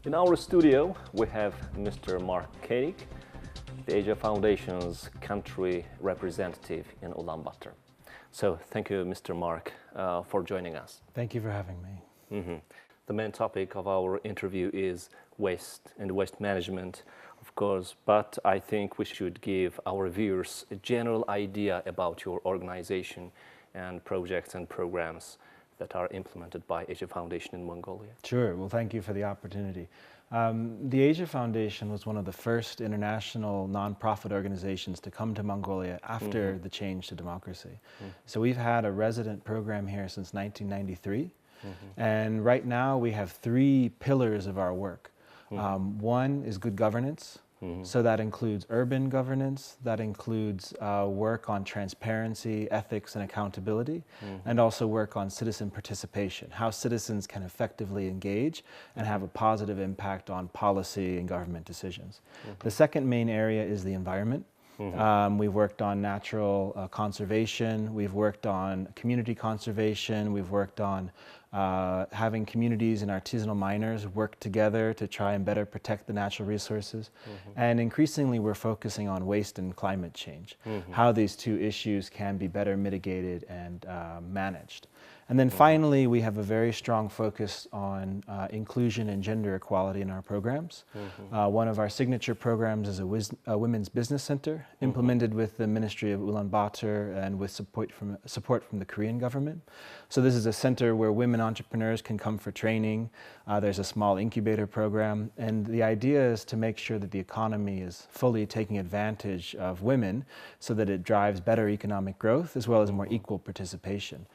In our studio, we have Mr. Mark Koenig, the Asia Foundation's country representative in Ulaanbaatar. So thank you, Mr. Mark, for joining us. Thank you for having me. The main topic of our interview is waste and waste management, of course, but I think we should give our viewers a general idea about your organization and projects and programs that are implemented by Asia Foundation in Mongolia. Sure. Well, thank you for the opportunity. The Asia Foundation was one of the first international nonprofit organizations to come to Mongolia after the change to democracy. So we've had a resident program here since 1993. And right now we have three pillars of our work. One is good governance. So that includes urban governance, that includes work on transparency, ethics, and accountability, and also work on citizen participation, how citizens can effectively engage and have a positive impact on policy and government decisions. The second main area is the environment. We've worked on natural conservation, we've worked on community conservation, we've worked on having communities and artisanal miners work together to try and better protect the natural resources. And increasingly we're focusing on waste and climate change, how these two issues can be better mitigated and managed. And then finally, we have a very strong focus on inclusion and gender equality in our programs. One of our signature programs is a women's business center implemented with the Ministry of Ulaanbaatar and with support from the Korean government. So this is a center where women entrepreneurs can come for training. There's a small incubator program, and the idea is to make sure that the economy is fully taking advantage of women so that it drives better economic growth as well as more equal participation.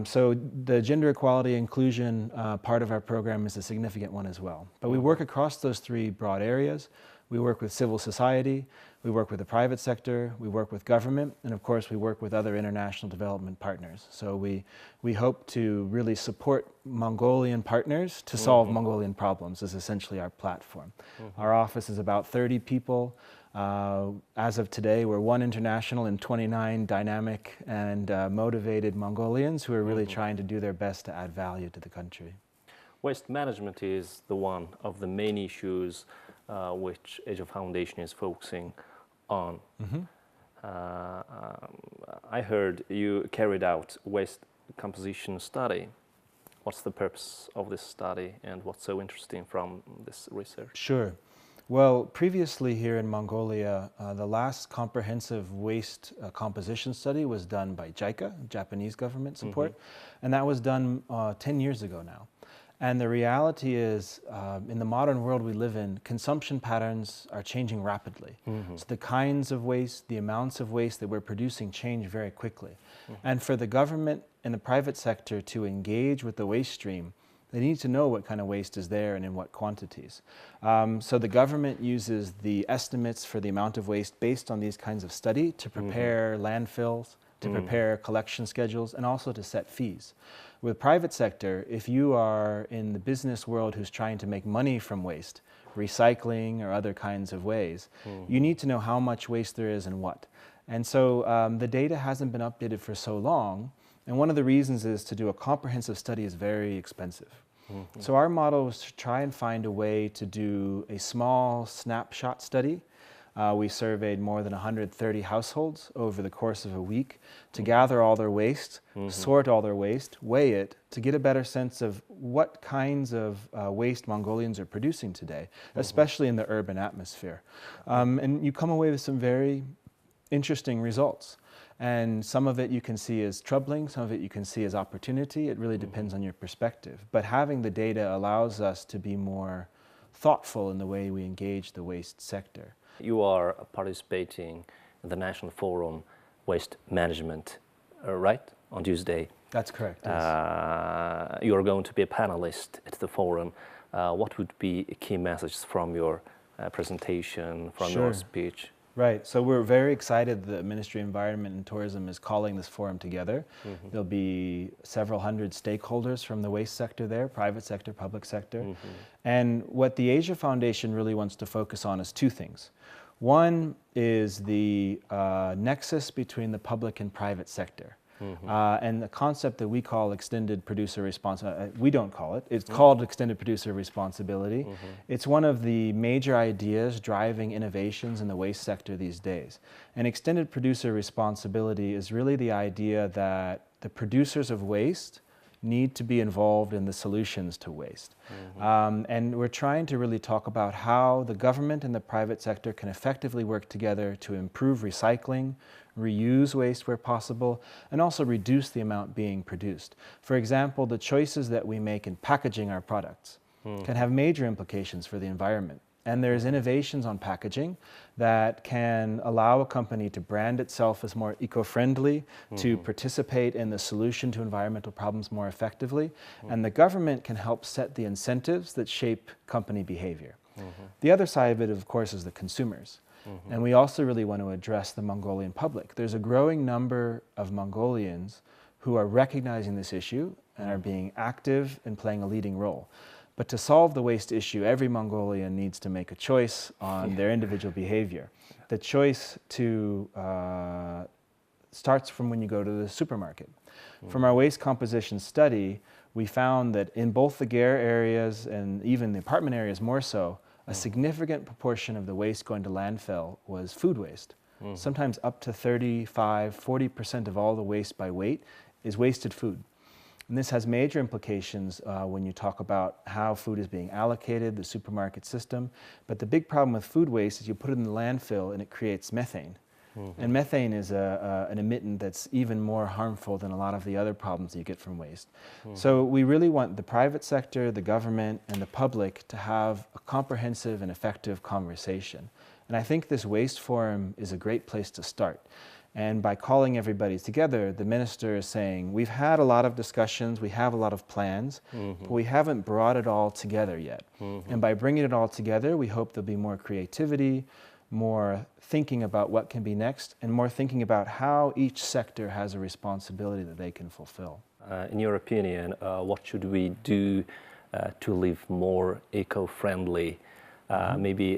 So the gender equality inclusion part of our program is a significant one as well. But we work across those three broad areas. We work with civil society, we work with the private sector, we work with government, and of course we work with other international development partners. So we hope to really support Mongolian partners to solve Mongolian problems is essentially our platform. Our office is about 30 people. As of today, we're one international and 29 dynamic and motivated Mongolians who are really trying to do their best to add value to the country. Waste management is the one of the main issues which Asia Foundation is focusing on. I heard you carried out waste composition study. What's the purpose of this study and what's so interesting from this research? Sure. Well, previously here in Mongolia, the last comprehensive waste composition study was done by JICA, Japanese government support, and that was done 10 years ago now. And the reality is, in the modern world we live in, consumption patterns are changing rapidly. So the kinds of waste, the amounts of waste that we're producing change very quickly. And for the government and the private sector to engage with the waste stream, they need to know what kind of waste is there and in what quantities. So the government uses the estimates for the amount of waste based on these kinds of study to prepare landfills, to prepare collection schedules, and also to set fees. With private sector, if you are in the business world who's trying to make money from waste, recycling or other kinds of ways, you need to know how much waste there is and what. And so the data hasn't been updated for so long, and one of the reasons is to do a comprehensive study is very expensive. So our model was to try and find a way to do a small snapshot study. We surveyed more than 130 households over the course of a week to gather all their waste, sort all their waste, weigh it, to get a better sense of what kinds of waste Mongolians are producing today, especially in the urban atmosphere. And you come away with some very interesting results. And some of it you can see as troubling, some of it you can see as opportunity. It really depends on your perspective. But having the data allows us to be more thoughtful in the way we engage the waste sector. You are participating in the National Forum Waste Management, right? On Tuesday. That's correct. Yes. You are going to be a panelist at the forum. What would be key messages from your presentation, from your speech? Right. So we're very excited the Ministry of Environment and Tourism is calling this forum together. There'll be several hundred stakeholders from the waste sector there, private sector, public sector. And what the Asia Foundation really wants to focus on is two things. One is the nexus between the public and private sector. And the concept that we call extended producer responsibility, we don't call it, it's called extended producer responsibility. It's one of the major ideas driving innovations in the waste sector these days. And extended producer responsibility is really the idea that the producers of waste need to be involved in the solutions to waste. And we're trying to really talk about how the government and the private sector can effectively work together to improve recycling, reuse waste where possible, and also reduce the amount being produced. For example, the choices that we make in packaging our products can have major implications for the environment. And there's innovations on packaging that can allow a company to brand itself as more eco-friendly, to participate in the solution to environmental problems more effectively, and the government can help set the incentives that shape company behavior. The other side of it, of course, is the consumers. And we also really want to address the Mongolian public. There's a growing number of Mongolians who are recognizing this issue and are being active and playing a leading role. But to solve the waste issue, every Mongolian needs to make a choice on their individual behavior. The choice to starts from when you go to the supermarket. From our waste composition study, we found that in both the GARE areas and even the apartment areas more so, a significant proportion of the waste going to landfill was food waste. Sometimes up to 35, 40% of all the waste by weight is wasted food. And this has major implications when you talk about how food is being allocated, the supermarket system. But the big problem with food waste is you put it in the landfill and it creates methane. And methane is an emittant that's even more harmful than a lot of the other problems that you get from waste. So we really want the private sector, the government, and the public to have a comprehensive and effective conversation. And I think this waste forum is a great place to start. And by calling everybody together, the minister is saying, we've had a lot of discussions, we have a lot of plans, but we haven't brought it all together yet. And by bringing it all together, we hope there'll be more creativity, more thinking about what can be next, and more thinking about how each sector has a responsibility that they can fulfill. In your opinion, what should we do to live more eco-friendly? Maybe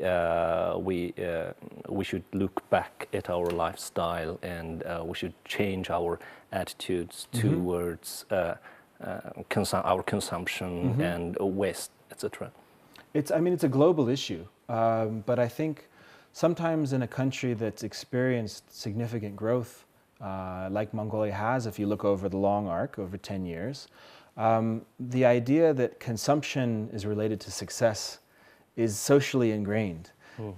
we should look back at our lifestyle and we should change our attitudes towards our consumption and waste, etc. I mean, it's a global issue, but I think sometimes in a country that's experienced significant growth, like Mongolia has, if you look over the long arc, over 10 years, the idea that consumption is related to success is socially ingrained.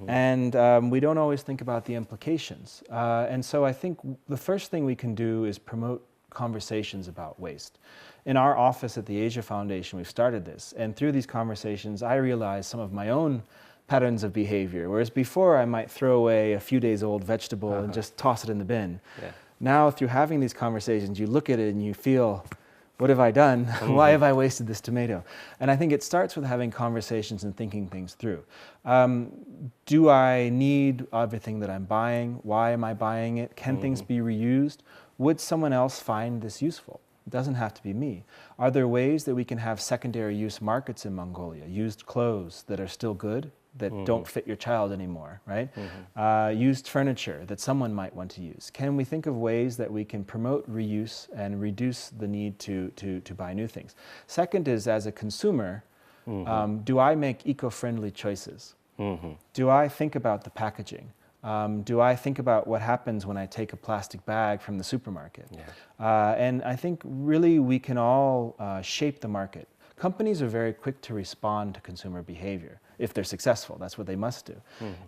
And we don't always think about the implications. And so I think the first thing we can do is promote conversations about waste. In our office at the Asia Foundation, we've started this. And through these conversations, I realized some of my own patterns of behavior. Whereas before I might throw away a few days old vegetable and just toss it in the bin. Now through having these conversations, you look at it and you feel, what have I done? Why have I wasted this tomato? And I think it starts with having conversations and thinking things through. Do I need everything that I'm buying? Why am I buying it? Can things be reused? Would someone else find this useful? It doesn't have to be me. Are there ways that we can have secondary use markets in Mongolia? Used clothes that are still good, that don't fit your child anymore, right? Used furniture that someone might want to use. Can we think of ways that we can promote reuse and reduce the need to buy new things? Second is, as a consumer, do I make eco-friendly choices? Do I think about the packaging? Do I think about what happens when I take a plastic bag from the supermarket? And I think really we can all shape the market. Companies are very quick to respond to consumer behavior. If they're successful, that's what they must do.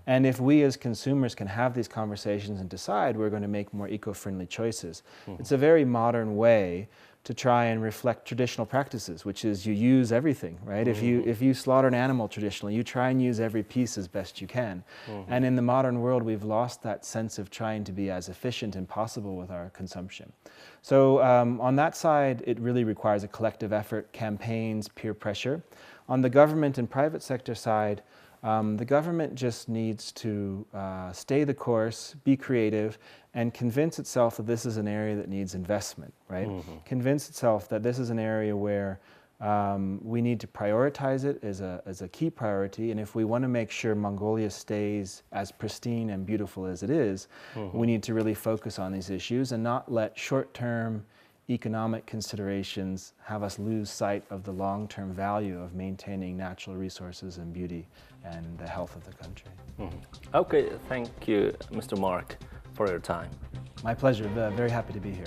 And if we as consumers can have these conversations and decide we're going to make more eco-friendly choices, it's a very modern way to try and reflect traditional practices, which is you use everything, right? If you slaughter an animal traditionally, you try and use every piece as best you can. And in the modern world, we've lost that sense of trying to be as efficient as possible with our consumption. So on that side, it really requires a collective effort, campaigns, peer pressure. On the government and private sector side, the government just needs to stay the course, be creative, and convince itself that this is an area that needs investment, right? Convince itself that this is an area where We need to prioritize it as a key priority, and if we want to make sure Mongolia stays as pristine and beautiful as it is, we need to really focus on these issues and not let short-term economic considerations have us lose sight of the long-term value of maintaining natural resources and beauty and the health of the country. Okay, thank you, Mr. Mark, for your time. My pleasure. Very happy to be here.